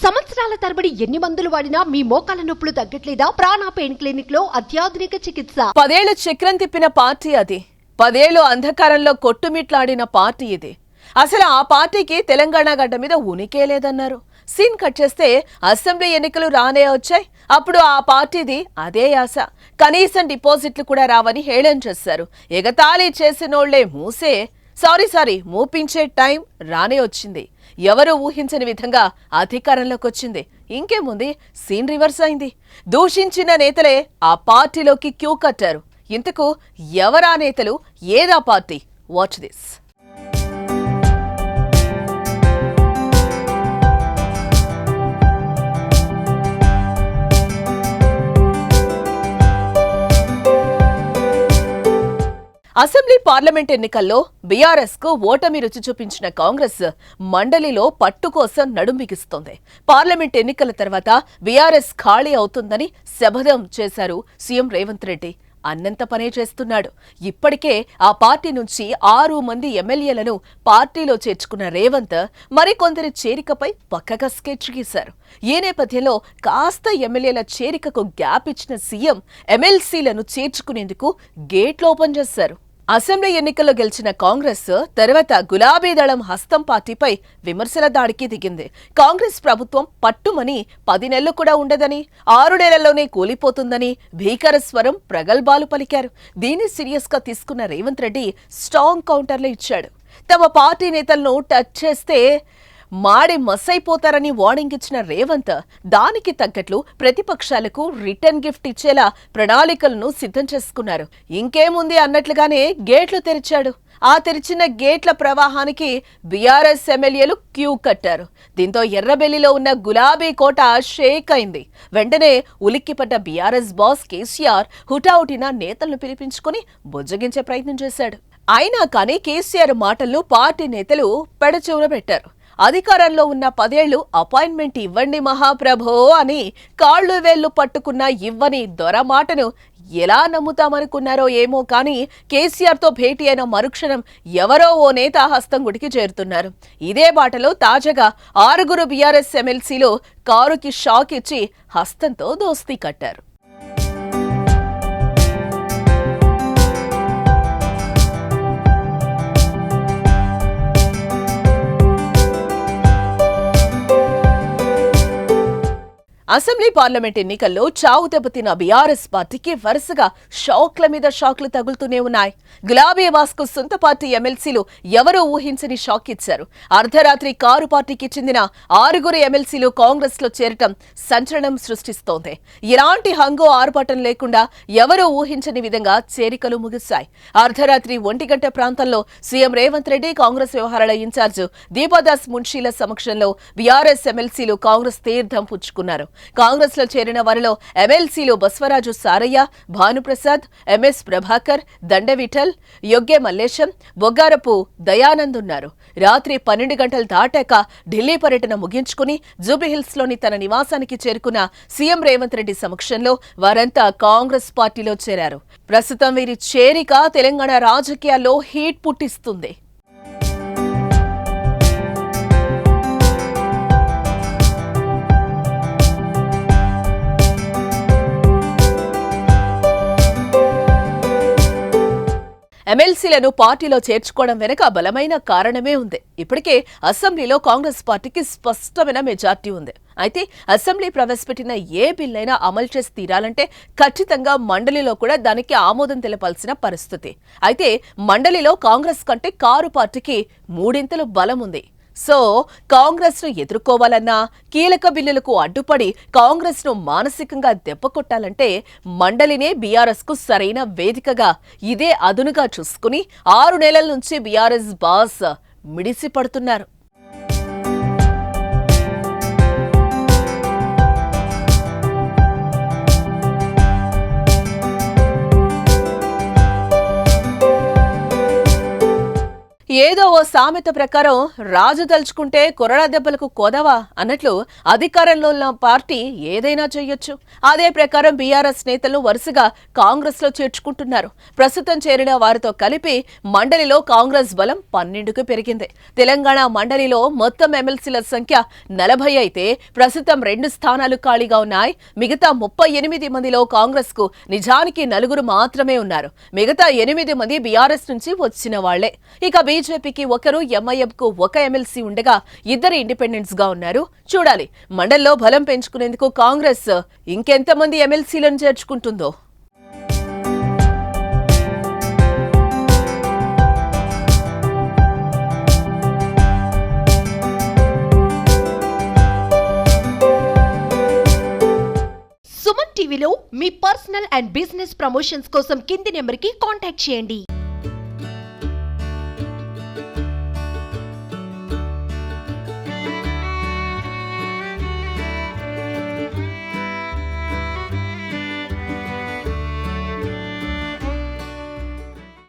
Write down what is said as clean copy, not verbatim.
సంవత్సరాల తరబడి ఎన్ని మందులు వాడినా మీ మోకాల నొప్పులు తగ్గట్లేదా? ప్రాణ పెయిన్ క్లినిక్ లో అత్యాధునిక చికిత్స. 10 ఏళ్లు చక్రం తిప్పిన పార్టీ అది. 10 ఏళ్లు అంధకారంలో కొట్టుమిట్లాడిన పార్టీ ఇది. అసలు ఆ పార్టీకి తెలంగాణ గడ్డ మీద ఉనికే లేదన్నారు. సీన్ కట్ చేస్తే అసెంబ్లీ ఎన్నికలు రానే వచ్చాయి. అప్పుడు ఆ పార్టీది అదే యాస. కనీసం డిపాజిట్లు కూడా రావని హేళన చేశారు. ఎగతాళి చేసినోళ్లే మూపించే టైం రానే వచ్చింది. ఎవరూ ఊహించని విధంగా అధికారంలోకి వచ్చింది. ఇంకేముంది, సీన్ రివర్స్ అయింది. దూషించిన నేతలే ఆ పార్టీలోకి క్యూ కట్టారు. ఇంతకు ఎవరా నేతలు, ఏదా party? Watch this. Assembly parliament ఎన్నికల్లో బీఆర్ఎస్ కు ఓటమి రుచి చూపించిన కాంగ్రెస్ మండలిలో పట్టు కోసం నడుంబిగిస్తోంది. పార్లమెంట్ ఎన్నికల తర్వాత బీఆర్ఎస్ ఖాళీ అవుతుందని శపథం చేశారు సీఎం రేవంత్ రెడ్డి. అన్నంత పనే చేస్తున్నాడు. ఇప్పటికే ఆ పార్టీ నుంచి 6 మంది ఎమ్మెల్యేలను పార్టీలో చేర్చుకున్న రేవంత్ మరికొందరి చేరికపై పక్కగా స్కెచ్ గీశారు. ఈ నేపథ్యంలో కాస్త ఎమ్మెల్యేల చేరికకు గ్యాప్ ఇచ్చిన సీఎం ఎమ్మెల్సీలను చేర్చుకునేందుకు గేట్లు ఓపెన్ చేశారు. అసెంబ్లీ ఎన్నికల్లో గెలిచిన కాంగ్రెస్ తర్వాత గులాబీ దళం హస్తం పార్టీపై విమర్శల దాడికి దిగింది. కాంగ్రెస్ ప్రభుత్వం పట్టుమని 10 నెలలు కూడా ఉండదని, 6 నెలల్లోనే కూలిపోతుందని భీకర స్వరం ప్రగల్భాలు పలికారు. దీన్ని సీరియస్ గా తీసుకున్న రేవంత్ రెడ్డి స్ట్రాంగ్ కౌంటర్లు ఇచ్చాడు. తమ పార్టీ నేతలను టచ్ చేస్తే మాడి మసైపోతారని వార్నింగ్ ఇచ్చిన రేవంత్ దానికి తగ్గట్లు ప్రతిపక్షాలకు రిటర్న్ గిఫ్ట్ ఇచ్చేలా ప్రణాళికలను సిద్ధం చేసుకున్నారు. ఇంకేముంది అన్నట్లుగానే గేట్లు తెరిచాడు. ఆ తెరిచిన గేట్ల ప్రవాహానికి బీఆర్ఎస్ ఎమ్మెల్యేలు క్యూ కట్టారు. దీంతో ఎర్రబెల్లిలో ఉన్న గులాబీ కోట షేక్ అయింది. వెంటనే ఉలిక్కిపడ్డ బీఆర్ఎస్ బాస్ కేసీఆర్ హుటాహుటిన నేతలను పిలిపించుకుని బుజ్జగించే ప్రయత్నం చేశాడు. అయినా కానీ కేసీఆర్ మాటలను పార్టీ నేతలు పెడచెవున పెట్టారు. అధికారంలో ఉన్న 10 ఏళ్లు అపాయింట్మెంట్ ఇవ్వండి మహాప్రభో అని కాళ్లు వేళ్లు పట్టుకున్న ఇవ్వని దొర మాటను ఎలా నమ్ముతామనుకున్నారో ఏమో కానీ కేసీఆర్తో భేటీ అయిన మరుక్షణం ఎవరో ఓ నేత హస్తం గుడికి చేరుతున్నారు. ఇదే బాటలో తాజాగా 6 బీఆర్ఎస్ ఎమ్మెల్సీలు కారుకి షాక్ ఇచ్చి హస్తంతో దోస్తీ కట్టారు. అసెంబ్లీ పార్లమెంట్ ఎన్నికల్లో చావు దెబ్బతిన్న బీఆర్ఎస్ పార్టీకి వరుసగా షాక్ల మీద షాక్లు తగులుతూనే ఉన్నాయి. గులాబీ వాస్కు సొంత పార్టీ ఎమ్మెల్సీలు ఎవరూ ఊహించని షాక్ ఇచ్చారు. అర్ధరాత్రి కారు పార్టీకి చెందిన 6 ఎమ్మెల్సీలు కాంగ్రెస్ లో చేరటం సంచలనం సృష్టిస్తోంది. ఎలాంటి హంగు ఆర్పాటం లేకుండా ఎవరూ ఊహించని విధంగా చేరికలు ముగిశాయి. అర్ధరాత్రి 1 గంట ప్రాంతంలో సీఎం రేవంత్ రెడ్డి, కాంగ్రెస్ వ్యవహారాల ఇన్ఛార్జ్ దీపాదాస్ మున్షీల సమక్షంలో బీఆర్ఎస్ ఎమ్మెల్సీలు కాంగ్రెస్ తీర్థం పుచ్చుకున్నారు. కాంగ్రెస్ లో చేరిన వారిలో ఎమ్మెల్సీలు బస్వరాజు సారయ్య, భానుప్రసాద్, ఎంఎస్ ప్రభాకర్, దండవిఠల్, యొగ్గే మల్లేశం, బొగ్గారపు దయానంద్ ఉన్నారు. రాత్రి 12 గంటలు దాటాక ఢిల్లీ పర్యటన ముగించుకుని జూబ్లీహిల్స్ లోని తన నివాసానికి చేరుకున్న సీఎం రేవంత్ రెడ్డి సమక్షంలో వారంతా కాంగ్రెస్ పార్టీలో చేరారు. ప్రస్తుతం వీరి చేరిక తెలంగాణ రాజకీయాల్లో హీట్ పుట్టిస్తుంది. ఎమ్మెల్సీలను పార్టీలో చేర్చుకోవడం వెనుక బలమైన కారణమే ఉంది. ఇప్పటికే అసెంబ్లీలో కాంగ్రెస్ పార్టీకి స్పష్టమైన మెజార్టీ ఉంది. అయితే అసెంబ్లీ ప్రవేశపెట్టిన ఏ బిల్ అయినా అమలు చేసి తీరాలంటే ఖచ్చితంగా మండలిలో కూడా దానికి ఆమోదం తెలపాల్సిన పరిస్థితి. అయితే మండలిలో కాంగ్రెస్ కంటే కారు పార్టీకి 3 బలం ఉంది. సో కాంగ్రెస్ ను ఎదుర్కోవాలన్నా, కీలక బిల్లులకు అడ్డుపడి కాంగ్రెస్ ను మానసికంగా దెబ్బకొట్టాలంటే మండలినే బీఆర్ఎస్ కు సరైన వేదికగా, ఇదే అదునుగా చూసుకుని 6 నెలల నుంచి బీఆర్ఎస్ బాస్ మిడిసి పడుతున్నారు. ఏదో ఓ సామెత ప్రకారం రాజు తలుచుకుంటే కొరడా దెబ్బలకు కోదవా అన్నట్లు అధికారంలో ఉన్న పార్టీ ఏదైనా చేయొచ్చు. అదే ప్రకారం బీఆర్ఎస్ నేతలు వరుసగా కాంగ్రెస్ లో చేర్చుకుంటున్నారు. ప్రస్తుతం చేరిన వారితో కలిపి మండలిలో కాంగ్రెస్ బలం 12కు పెరిగింది. తెలంగాణ మండలిలో మొత్తం ఎమ్మెల్సీల సంఖ్య 40 అయితే ప్రస్తుతం 2 స్థానాలు ఖాళీగా ఉన్నాయి. మిగతా 38 మందిలో కాంగ్రెస్ కు నిజానికి 4 మాత్రమే ఉన్నారు. మిగతా 8 మంది బీఆర్ఎస్ నుంచి వచ్చిన వాళ్లే. ఇక బీజేపీకి 1, ఎంఐఎంకు 1 ఎమ్మెల్సీ ఉండగా 2 ఇండిపెండెంట్స్ గా ఉన్నారు. చూడాలి మండల్లో బలం పెంచుకునేందుకు కాంగ్రెస్ ఇంకెంతమంది ఎమ్మెల్సీలను చేర్చుకుంటుందో. సుమన్ టీవీలో మీ పర్సనల్ అండ్ బిజినెస్ ప్రమోషన్స్ కోసం కింది నెంబర్కి కాంటాక్ట్ చేయండి.